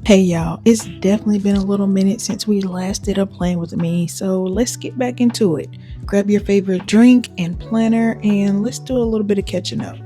Hey y'all, it's definitely been a little minute since we last did a plan with me, so let's get back into it. Grab your favorite drink and planner and let's do a little bit of catching up.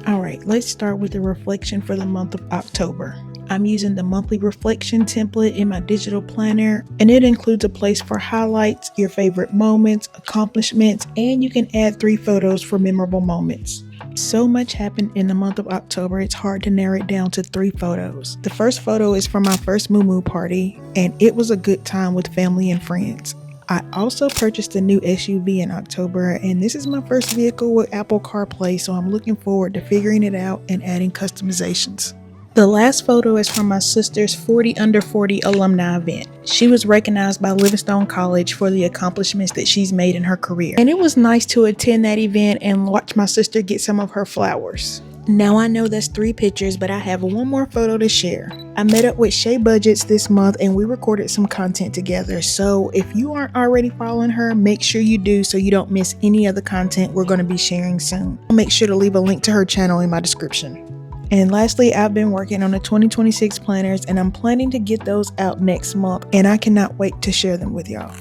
Alright, let's start with the reflection for the month of October. I'm using the monthly reflection template in my digital planner, and it includes a place for highlights, your favorite moments, accomplishments, and you can add 3 photos for memorable moments. So much happened in the month of October, it's hard to narrow it down to 3 photos. The first photo is from my first Moo party, and it was a good time with family and friends. I also purchased a new SUV in October, and this is my first vehicle with Apple CarPlay, so I'm looking forward to figuring it out and adding customizations. The last photo is from my sister's 40 Under 40 alumni event. She was recognized by Livingstone College for the accomplishments that she's made in her career. And it was nice to attend that event and watch my sister get some of her flowers. Now I know that's 3 pictures, but I have one more photo to share. I met up with Shay Budgets this month and we recorded some content together. So if you aren't already following her, make sure you do so you don't miss any of the content we're going to be sharing soon. I'll make sure to leave a link to her channel in my description. And lastly, I've been working on the 2026 planners and I'm planning to get those out next month, and I cannot wait to share them with y'all.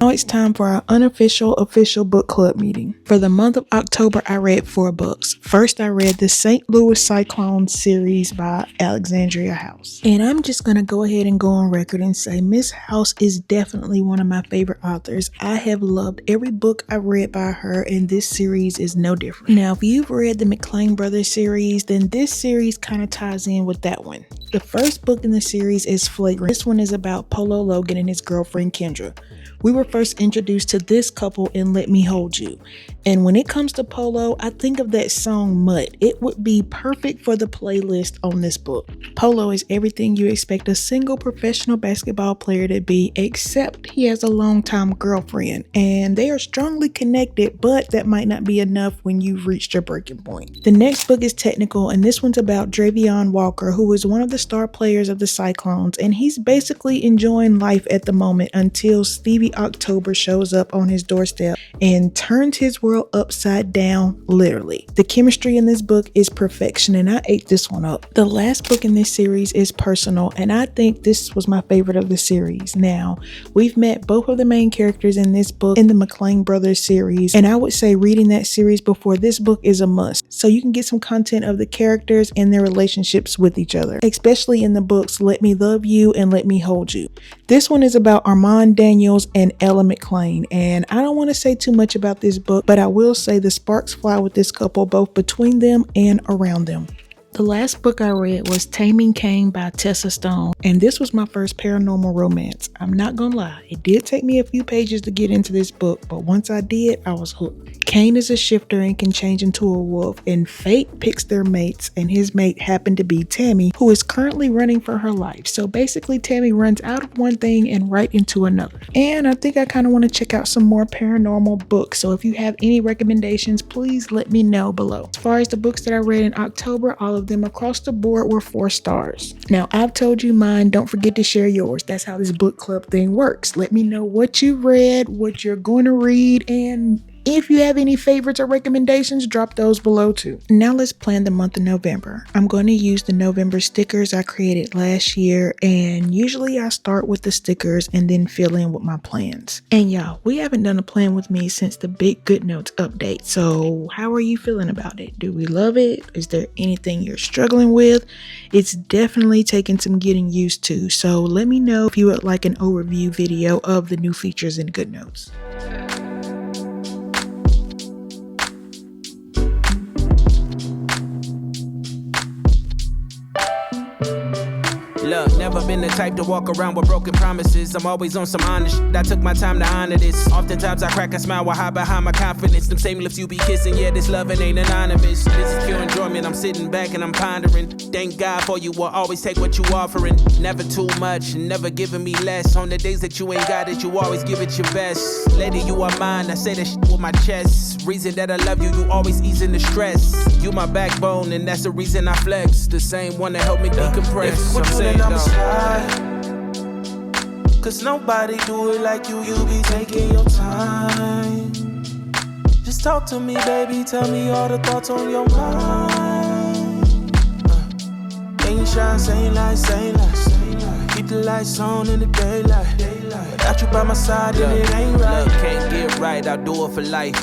Now it's time for our unofficial official book club meeting. For the month of October, I read 4 books. First, I read the St. Louis Cyclones series by Alexandria House. And I'm just going to go ahead and go on record and say Miss House is definitely one of my favorite authors. I have loved every book I've read by her, and this series is no different. Now, if you've read the McClane Brothers series, then this series kind of ties in with that one. The first book in the series is Flagrant. This one is about Polo Logan and his girlfriend Kendra. We were first introduced to this couple in Let Me Hold You. And when it comes to Polo, I think of that song Mutt. It would be perfect for the playlist on this book. Polo is everything you expect a single professional basketball player to be, except he has a longtime girlfriend. And they are strongly connected, but that might not be enough when you've reached your breaking point. The next book is Technical, and this one's about Dravion Walker, who is one of the star players of the Cyclones, and he's basically enjoying life at the moment until Stevie October shows up on his doorstep and turns his world upside down, literally. The chemistry in this book is perfection, and I ate this one up. The last book in this series is Personal, and I think this was my favorite of the series. Now, we've met both of the main characters in this book in the McClane Brothers series, and I would say reading that series before this book is a must, so you can get some content of the characters and their relationships with each other, especially in the books Let Me Love You and Let Me Hold You. This one is about Armand Daniels and Ella McClane, and I don't want to say too much about this book, but I will say the sparks fly with this couple, both between them and around them. The last book I read was Taming Cain by Tessa Stone, and this was my first paranormal romance. I'm not gonna lie, it did take me a few pages to get into this book, but once I did, I was hooked. Cain is a shifter and can change into a wolf, and fate picks their mates, and his mate happened to be Tammy, who is currently running for her life. So basically, Tammy runs out of one thing and right into another. And I think I kind of want to check out some more paranormal books, so if you have any recommendations, please let me know below. As far as the books that I read in October, all of them across the board were 4 stars. Now, I've told you mine, don't forget to share yours. That's how this book club thing works. Let me know what you read, what you're going to read, and if you have any favorites or recommendations, drop those below too. Now let's plan the month of November. I'm going to use the November stickers I created last year, and usually I start with the stickers and then fill in with my plans. And y'all, we haven't done a plan with me since the big GoodNotes update, so how are you feeling about it? Do we love it? Is there anything you're struggling with? It's definitely taking some getting used to, so let me know if you would like an overview video of the new features in GoodNotes. Look, never been the type to walk around with broken promises. I'm always on some honest shit. I took my time to honor this. Oftentimes I crack a smile while hide behind my confidence. Them same lips you be kissing, yeah, this loving ain't anonymous. This is pure enjoyment, I'm sitting back and I'm pondering. Thank God for you, will always take what you offering. Never too much, never giving me less. On the days that you ain't got it, you always give it your best. Lady, you are mine, I say that shit with my chest. Reason that I love you, you always easing the stress. You my backbone, and that's the reason I flex. The same one that helped me decompress. I'm saying, I'ma slide, cause nobody do it like you be taking your time. Just talk to me, baby, tell me all the thoughts on your mind. Ain't shy, same life, same life. Keep the lights on in the daylight. Without you by my side, then it ain't right. Look, can't get right, I'll do it for life.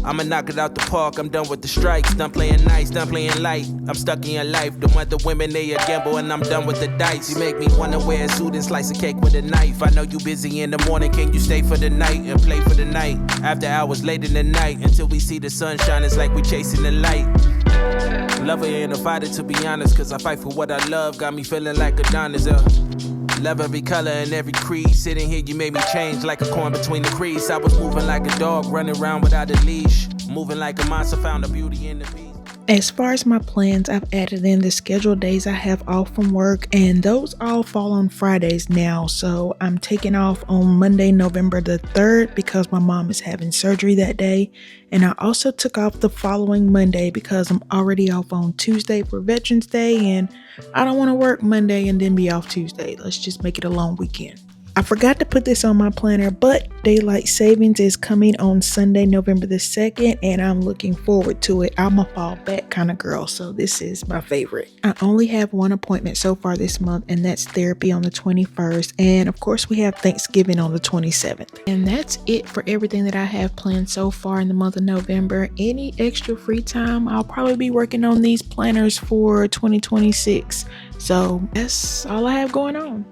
I'ma knock it out the park, I'm done with the strikes. Done playing nice, done playing light. I'm stuck in your life, the other women, they a gamble, and I'm done with the dice. You make me wanna wear a suit and slice a cake with a knife. I know you busy in the morning, can you stay for the night and play for the night? After hours late in the night, until we see the sunshine, it's like we chasing the light. Lover ain't a fighter, to be honest, cause I fight for what I love, got me feeling like Adonis. Love every color and every creed. Sitting here, you made me change like a coin between the crease. I was moving like a dog, running around without a leash. Moving like a monster, found the beauty in the beast. As far as my plans, I've added in the scheduled days I have off from work, and those all fall on Fridays now. So I'm taking off on Monday, November the 3rd because my mom is having surgery that day. And I also took off the following Monday because I'm already off on Tuesday for Veterans Day, and I don't want to work Monday and then be off Tuesday. Let's just make it a long weekend. I forgot to put this on my planner, but daylight savings is coming on Sunday, November the 2nd, and I'm looking forward to it. I'm a fall back kind of girl, so this is my favorite. I only have one appointment so far this month, and that's therapy on the 21st. And of course, we have Thanksgiving on the 27th. And that's it for everything that I have planned so far in the month of November. Any extra free time, I'll probably be working on these planners for 2026. So that's all I have going on.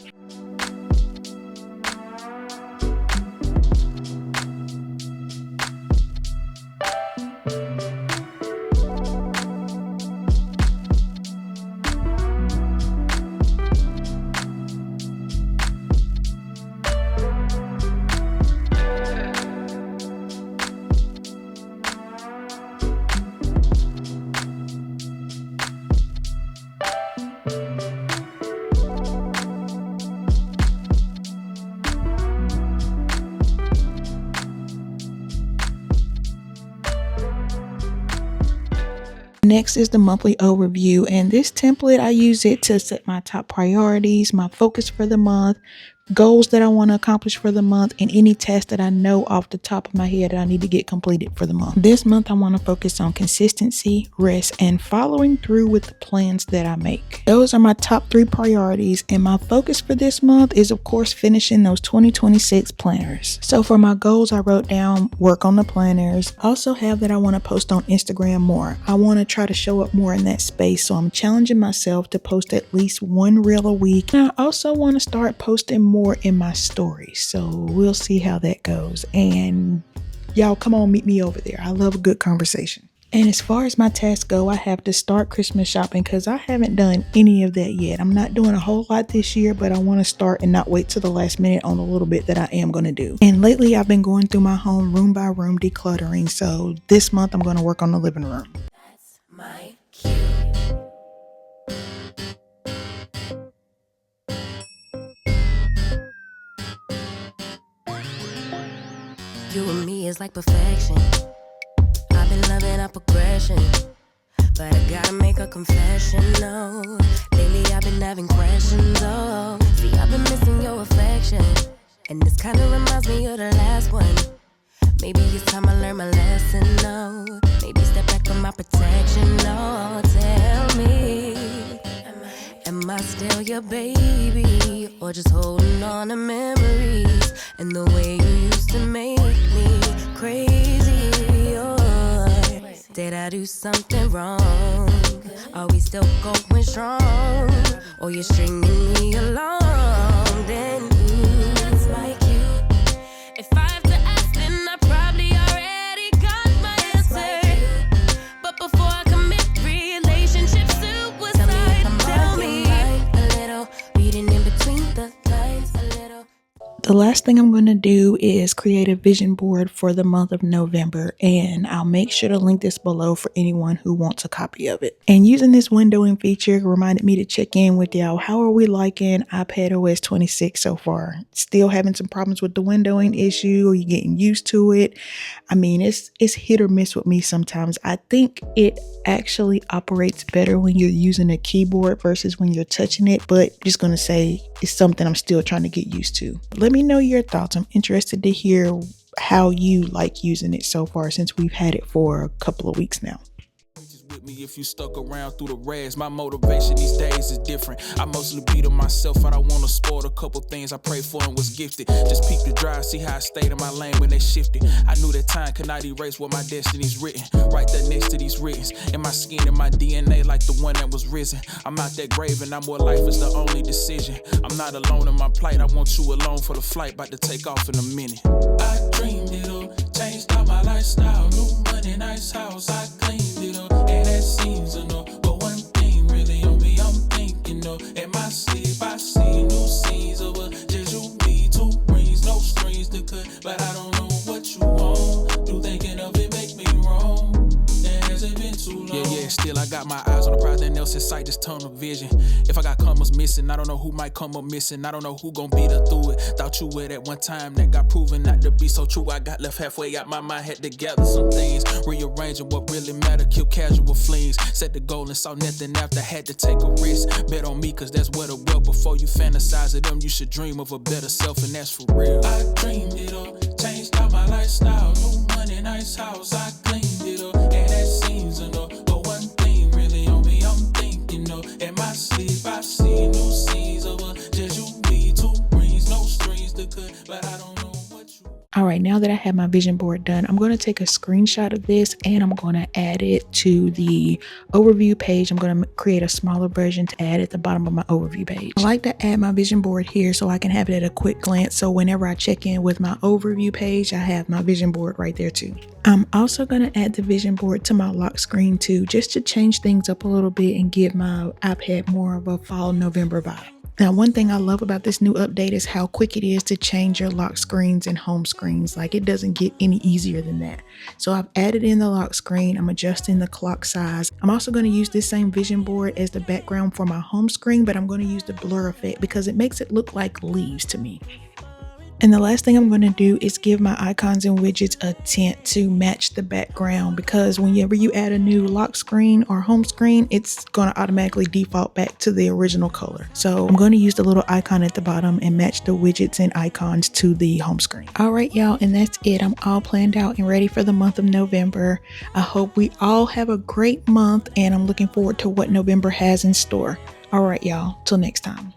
Next is the monthly overview, and this template, I use it to set my top priorities, my focus for the month, goals that I want to accomplish for the month, and any tasks that I know off the top of my head that I need to get completed for the month. This month I want to focus on consistency, rest, and following through with the plans that I make. Those are my top 3 priorities, and my focus for this month is of course finishing those 2026 planners. So for my goals, I wrote down work on the planners. I also have that I want to post on Instagram more. I want to try to show up more in that space, so I'm challenging myself to post at least 1 reel a week. And I also want to start posting more in my stories, so we'll see how that goes. And y'all come on, meet me over there. I love a good conversation. And as far as my tasks go, I have to start Christmas shopping because I haven't done any of that yet. I'm not doing a whole lot this year, but I want to start and not wait till the last minute on a little bit that I am going to do. And lately I've been going through my home room by room decluttering, so this month I'm going to work on the living room. That's my cue. You and me is like perfection. I've been loving our progression, but I gotta make a confession, no. Lately I've been having questions, oh. See, I've been missing your affection, and this kinda reminds me of the last one. Maybe it's time I learn my lesson, no. Maybe step back from my protection, no. Tell me, am I still your baby, or just holding on to memories and the way you used to make me crazy? Or did I do something wrong? Are we still going strong, or you're stringing me along? Then that's my cue. If I have to ask, then I probably already got my answer. But before I commit relationship suicide, tell me a little, reading in between the lines a little. The last thing I'm going to do is create a vision board for the month of November, and I'll make sure to link this below for anyone who wants a copy of it. And using this windowing feature reminded me to check in with y'all. How are we liking iPadOS 26 so far? Still having some problems with the windowing issue? Are you getting used to it? I mean, it's hit or miss with me sometimes. I think it actually operates better when you're using a keyboard versus when you're touching it, but I'm just going to say it's something I'm still trying to get used to. Let me know your thoughts. I'm interested to hear how you like using it so far since we've had it for a couple of weeks now. me if you stuck around through the rags. My motivation these days is different. I mostly be to myself. I don't want to spoil a couple things I prayed for and was gifted. Just peep the drive, see how I stayed in my lane when they shifted. I knew that time could not erase what my destiny's written. Right there next to these writtens. In my skin and my DNA like the one that was risen. I'm out that grave and I'm where life is the only decision. I'm not alone in my plight. I want you alone for the flight. About to take off in a minute. I dreamed it up, changed out my lifestyle. New money, nice house, I cleaned it up. And that seems enough. But one thing really on me, I'm thinking of. In my sleep, I see new scenes of a just you, me, 2 rings, no strings to cut. But I don't know what you want. Through thinking of it make me wrong. And has it been too long? Yeah, still I got my eyes on the prize, nothing else in sight, just tunnel vision. If I got commas missing, I don't know who might come up missing. I don't know who gon' beat her through it. Thought you were at one time, that got proven not to be so true. I got left halfway out my mind, had to gather some things. Rearranging what really matter, kill casual flings. Set the goal and saw nothing after, had to take a risk. Bet on me, cause that's what the well. Before you fantasize of them, you should dream of a better self, and that's for real. I dreamed it up, changed out my lifestyle. New money, nice house, I cleaned it up. And that seems enough. But one thing really on me, I'm thinking of. In my sleep, I see new scenes of a just you, me, 2 rings, no strings to cut. But I don't know what you. All right, now that I have my vision board done, I'm going to take a screenshot of this and I'm going to add it to the overview page. I'm going to create a smaller version to add at the bottom of my overview page. I like to add my vision board here so I can have it at a quick glance. So whenever I check in with my overview page, I have my vision board right there too. I'm also going to add the vision board to my lock screen too, just to change things up a little bit and give my iPad more of a fall November vibe. Now, one thing I love about this new update is how quick it is to change your lock screens and home screens. Like, it doesn't get any easier than that. So I've added in the lock screen. I'm adjusting the clock size. I'm also going to use this same vision board as the background for my home screen, but I'm going to use the blur effect because it makes it look like leaves to me. And the last thing I'm going to do is give my icons and widgets a tint to match the background, because whenever you add a new lock screen or home screen, it's going to automatically default back to the original color. So I'm going to use the little icon at the bottom and match the widgets and icons to the home screen. All right, y'all, and that's it. I'm all planned out and ready for the month of November. I hope we all have a great month, and I'm looking forward to what November has in store. All right, y'all, till next time.